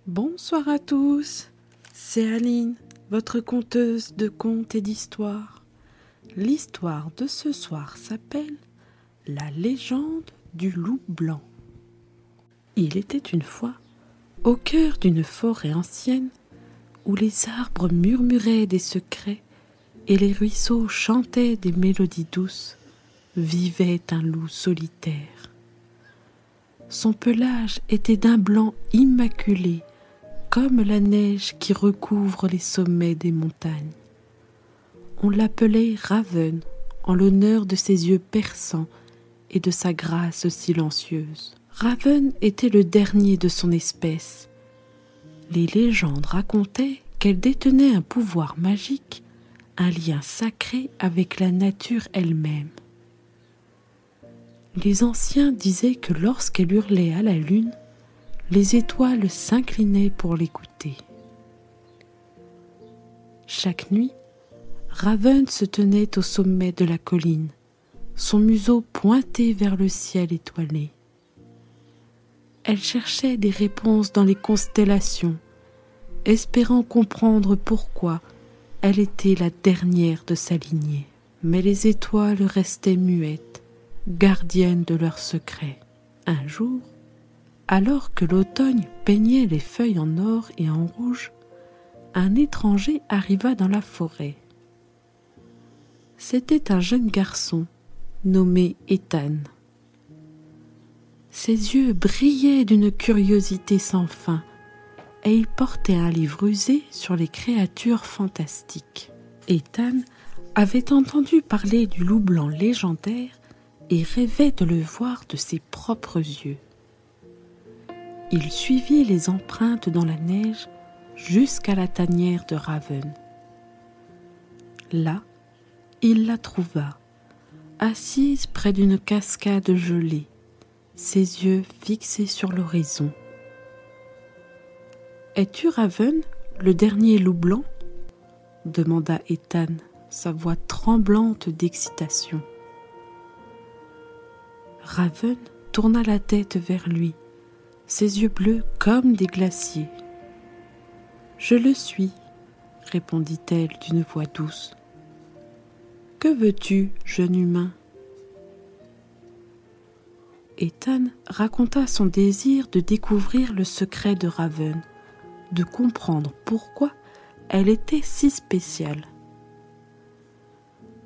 Bonsoir à tous, c'est Aline, votre conteuse de contes et d'histoires. L'histoire de ce soir s'appelle « La légende du loup blanc ». Il était une fois, au cœur d'une forêt ancienne, où les arbres murmuraient des secrets et les ruisseaux chantaient des mélodies douces, vivait un loup solitaire. Son pelage était d'un blanc immaculé, comme la neige qui recouvre les sommets des montagnes. On l'appelait Raven en l'honneur de ses yeux perçants et de sa grâce silencieuse. Raven était le dernier de son espèce. Les légendes racontaient qu'elle détenait un pouvoir magique, un lien sacré avec la nature elle-même. Les anciens disaient que lorsqu'elle hurlait à la lune, les étoiles s'inclinaient pour l'écouter. Chaque nuit, Raven se tenait au sommet de la colline, son museau pointé vers le ciel étoilé. Elle cherchait des réponses dans les constellations, espérant comprendre pourquoi elle était la dernière de sa lignée. Mais les étoiles restaient muettes, gardiennes de leurs secrets. Un jour, alors que l'automne peignait les feuilles en or et en rouge, un étranger arriva dans la forêt. C'était un jeune garçon nommé Ethan. Ses yeux brillaient d'une curiosité sans fin et il portait un livre usé sur les créatures fantastiques. Ethan avait entendu parler du loup blanc légendaire et rêvait de le voir de ses propres yeux. Il suivit les empreintes dans la neige jusqu'à la tanière de Raven. Là, il la trouva, assise près d'une cascade gelée, ses yeux fixés sur l'horizon. « Es-tu Raven, le dernier loup blanc ?» demanda Ethan, sa voix tremblante d'excitation. Raven tourna la tête vers lui, ses yeux bleus comme des glaciers. « Je le suis, » répondit-elle d'une voix douce. « Que veux-tu, jeune humain ?» Ethan raconta son désir de découvrir le secret de Raven, de comprendre pourquoi elle était si spéciale.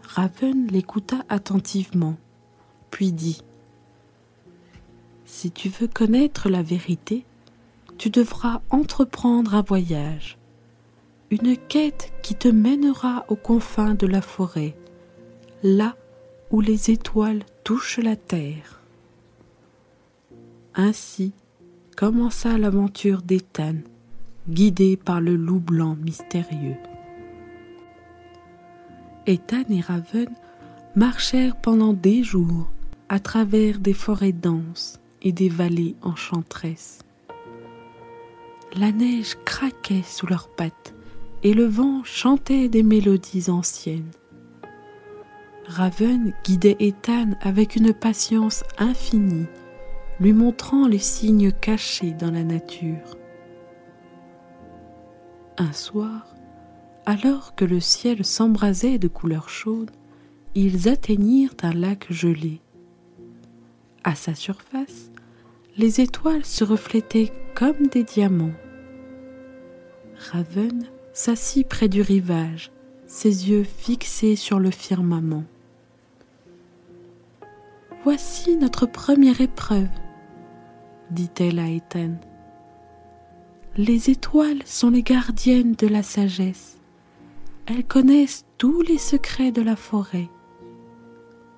Raven l'écouta attentivement, puis dit: « Si tu veux connaître la vérité, tu devras entreprendre un voyage, une quête qui te mènera aux confins de la forêt, là où les étoiles touchent la terre. » Ainsi commença l'aventure d'Ethan, guidé par le loup blanc mystérieux. Ethan et Raven marchèrent pendant des jours à travers des forêts denses et des vallées enchanteresses. La neige craquait sous leurs pattes et le vent chantait des mélodies anciennes. Raven guidait Ethan avec une patience infinie, lui montrant les signes cachés dans la nature. Un soir, alors que le ciel s'embrasait de couleurs chaudes, ils atteignirent un lac gelé. À sa surface, les étoiles se reflétaient comme des diamants. Raven s'assit près du rivage, ses yeux fixés sur le firmament. « Voici notre première épreuve, » dit-elle à Ethan. « Les étoiles sont les gardiennes de la sagesse. Elles connaissent tous les secrets de la forêt.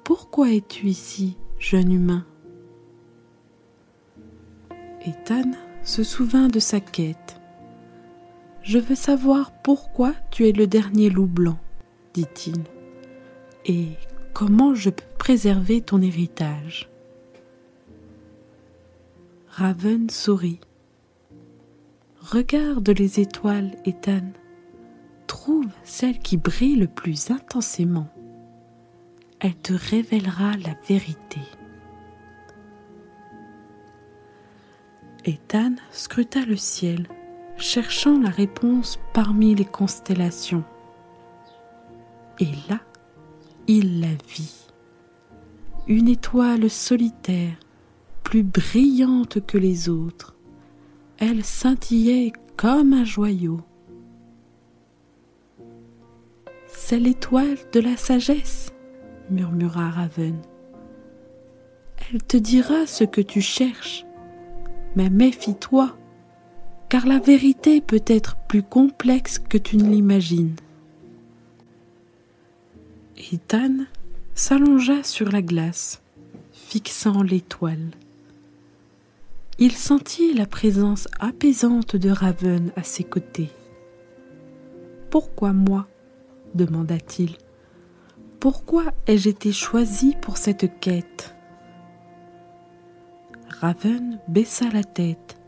Pourquoi es-tu ici, jeune humain ?» Ethan se souvint de sa quête. « Je veux savoir pourquoi tu es le dernier loup blanc, » dit-il, « et comment je peux préserver ton héritage. » Raven sourit. « Regarde les étoiles, Ethan. Trouve celle qui brille le plus intensément. Elle te révélera la vérité. » Ethan scruta le ciel cherchant la réponse parmi les constellations. Et là, il la vit. Une étoile solitaire, plus brillante que les autres. Elle scintillait comme un joyau. « C'est l'étoile de la sagesse » murmura Raven. « Elle te dira ce que tu cherches, mais méfie-toi, car la vérité peut être plus complexe que tu ne l'imagines. » Ethan s'allongea sur la glace, fixant l'étoile. Il sentit la présence apaisante de Raven à ses côtés. « Pourquoi moi ?» demanda-t-il. « Pourquoi ai-je été choisi pour cette quête ?» Raven baissa la tête.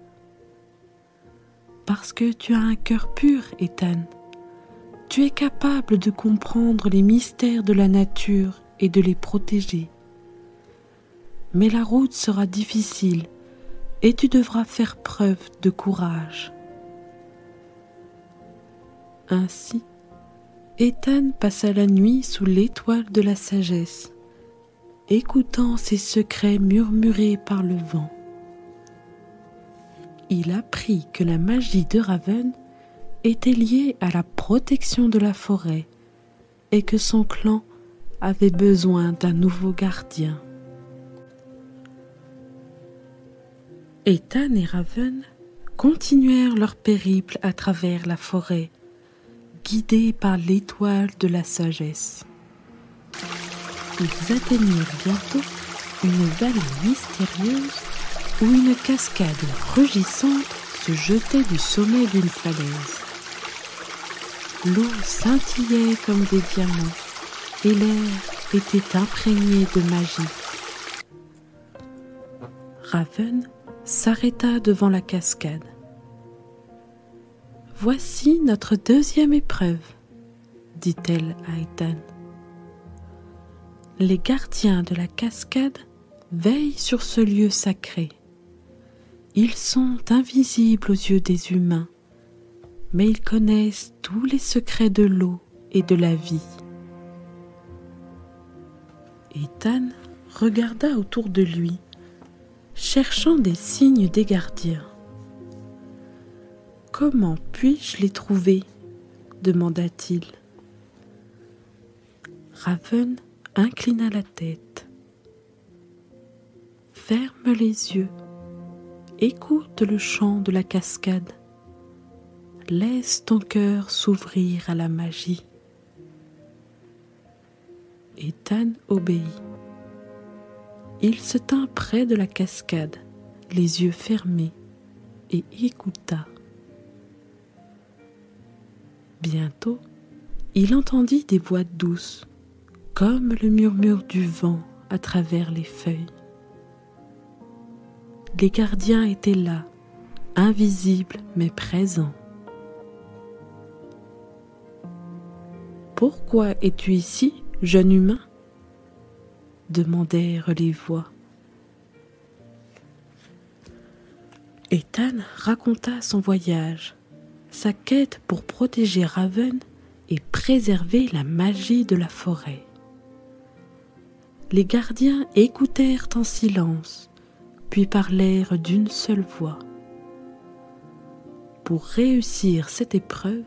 « Parce que tu as un cœur pur, Ethan. Tu es capable de comprendre les mystères de la nature et de les protéger. Mais la route sera difficile et tu devras faire preuve de courage. » Ainsi, Ethan passa la nuit sous l'étoile de la sagesse, écoutant ses secrets murmurés par le vent. Il apprit que la magie de Raven était liée à la protection de la forêt et que son clan avait besoin d'un nouveau gardien. Ethan et Raven continuèrent leur périple à travers la forêt, guidés par l'étoile de la sagesse. Ils atteignirent bientôt une vallée mystérieuse où une cascade rugissante se jetait du sommet d'une falaise. L'eau scintillait comme des diamants et l'air était imprégné de magie. Raven s'arrêta devant la cascade. « Voici notre deuxième épreuve, » dit-elle à Ethan. Les gardiens de la cascade veillent sur ce lieu sacré. Ils sont invisibles aux yeux des humains, mais ils connaissent tous les secrets de l'eau et de la vie. Ethan regarda autour de lui, cherchant des signes des gardiens. « Comment puis-je les trouver ?» demanda-t-il. Raven inclina la tête. « Ferme les yeux, écoute le chant de la cascade. Laisse ton cœur s'ouvrir à la magie. » Ethan obéit. Il se tint près de la cascade, les yeux fermés, et écouta. Bientôt, il entendit des voix douces, comme le murmure du vent à travers les feuilles. Les gardiens étaient là, invisibles mais présents. « Pourquoi es-tu ici, jeune humain ?» demandèrent les voix. Ethan raconta son voyage, sa quête pour protéger Raven et préserver la magie de la forêt. Les gardiens écoutèrent en silence, puis parlèrent d'une seule voix. « Pour réussir cette épreuve,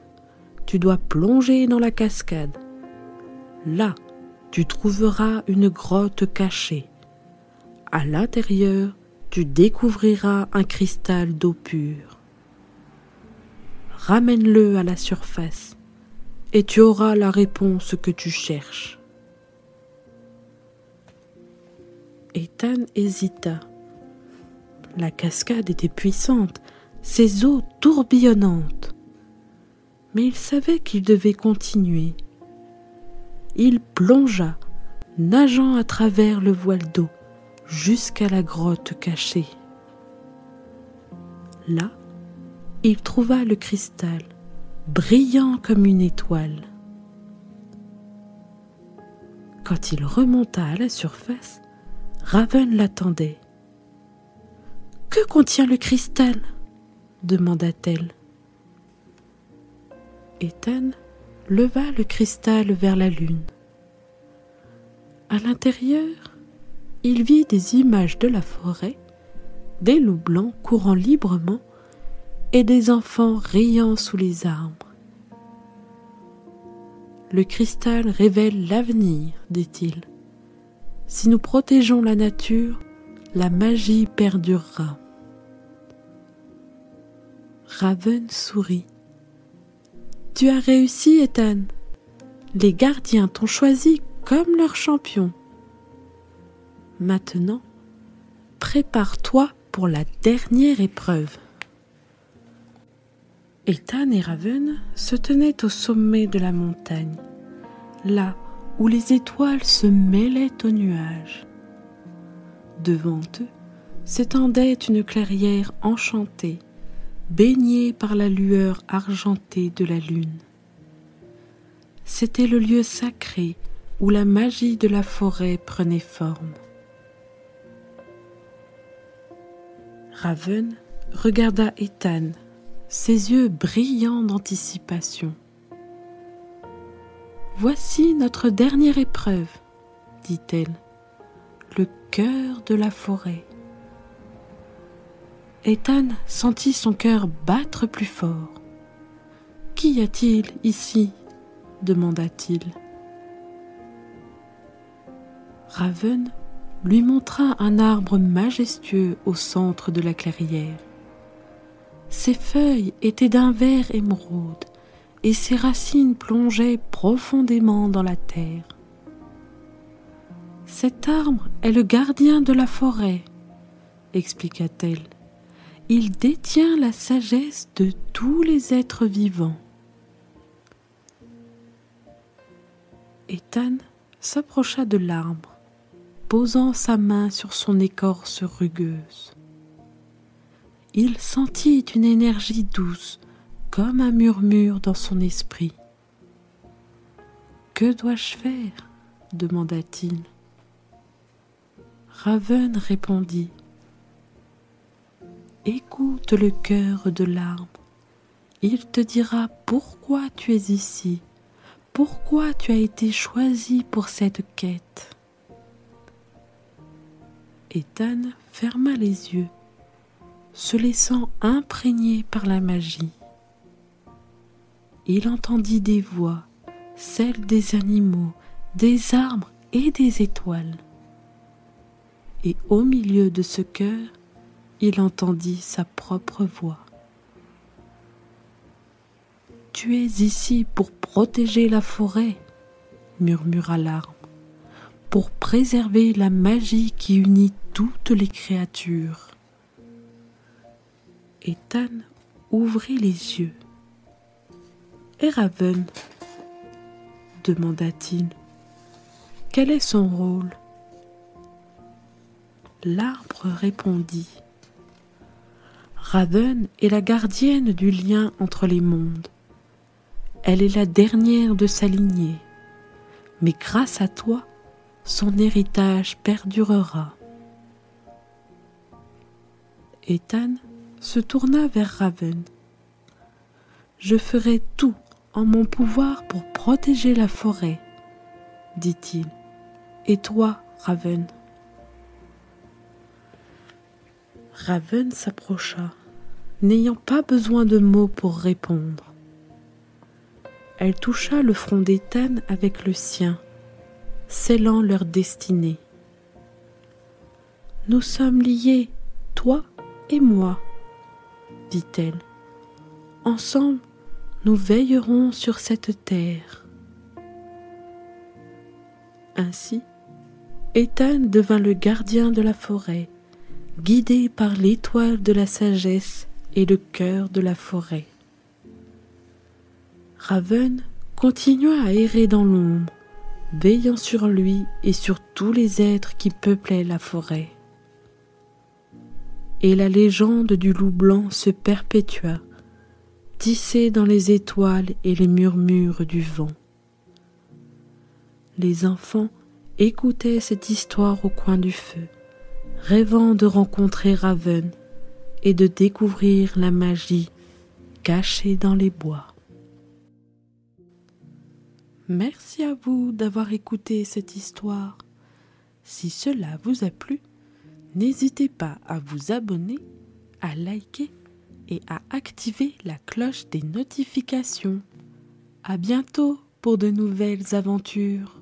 tu dois plonger dans la cascade. Là, tu trouveras une grotte cachée. À l'intérieur, tu découvriras un cristal d'eau pure. Ramène-le à la surface et tu auras la réponse que tu cherches. » Ethan hésita. La cascade était puissante, ses eaux tourbillonnantes. Mais il savait qu'il devait continuer. Il plongea, nageant à travers le voile d'eau, jusqu'à la grotte cachée. Là, il trouva le cristal, brillant comme une étoile. Quand il remonta à la surface, Raven l'attendait. « Que contient le cristal ?» demanda-t-elle. Ethan leva le cristal vers la lune. À l'intérieur, il vit des images de la forêt, des loups blancs courant librement et des enfants riant sous les arbres. Le cristal révèle l'avenir, dit-il. Si nous protégeons la nature, la magie perdurera. Raven sourit. Tu as réussi, Ethan. Les gardiens t'ont choisi comme leur champion. Maintenant, prépare-toi pour la dernière épreuve. Ethan et Raven se tenaient au sommet de la montagne, là où les étoiles se mêlaient aux nuages. Devant eux s'étendait une clairière enchantée, baignée par la lueur argentée de la lune. C'était le lieu sacré où la magie de la forêt prenait forme. Raven regarda Ethan, ses yeux brillants d'anticipation. « Voici notre dernière épreuve, dit-elle, le cœur de la forêt. » Ethan sentit son cœur battre plus fort. « Qu'y a-t-il ici ?» demanda-t-il. Raven lui montra un arbre majestueux au centre de la clairière. Ses feuilles étaient d'un vert émeraude et ses racines plongeaient profondément dans la terre. « Cet arbre est le gardien de la forêt, » expliqua-t-elle. « Il détient la sagesse de tous les êtres vivants. » Ethan s'approcha de l'arbre, posant sa main sur son écorce rugueuse. Il sentit une énergie douce, comme un murmure dans son esprit. « Que dois-je faire ?» demanda-t-il. Raven répondit. « Écoute le cœur de l'arbre. Il te dira pourquoi tu es ici, pourquoi tu as été choisi pour cette quête. » Ethan ferma les yeux, se laissant imprégner par la magie. Il entendit des voix, celles des animaux, des arbres et des étoiles. Et au milieu de ce chœur, il entendit sa propre voix. « Tu es ici pour protéger la forêt, » murmura l'arbre, « pour préserver la magie qui unit toutes les créatures. » Ethan ouvrit les yeux. « Et Raven ?» demanda-t-il. « Quel est son rôle ?» L'arbre répondit. « Raven est la gardienne du lien entre les mondes. Elle est la dernière de sa lignée, mais grâce à toi, son héritage perdurera. » Ethan se tourna vers Raven. « Je ferai tout en mon pouvoir pour protéger la forêt, » dit-il. « Et toi, Raven ?» Raven s'approcha, n'ayant pas besoin de mots pour répondre. Elle toucha le front d'Ethan avec le sien, scellant leur destinée. « Nous sommes liés, toi et moi, » dit-elle. « Ensemble, nous veillerons sur cette terre. » Ainsi, Ethan devint le gardien de la forêt, guidé par l'étoile de la sagesse et le cœur de la forêt. Raven continua à errer dans l'ombre, veillant sur lui et sur tous les êtres qui peuplaient la forêt. Et la légende du loup blanc se perpétua, tissée dans les étoiles et les murmures du vent. Les enfants écoutaient cette histoire au coin du feu, rêvant de rencontrer Raven et de découvrir la magie cachée dans les bois. Merci à vous d'avoir écouté cette histoire. Si cela vous a plu, n'hésitez pas à vous abonner, à liker et à activer la cloche des notifications. À bientôt pour de nouvelles aventures.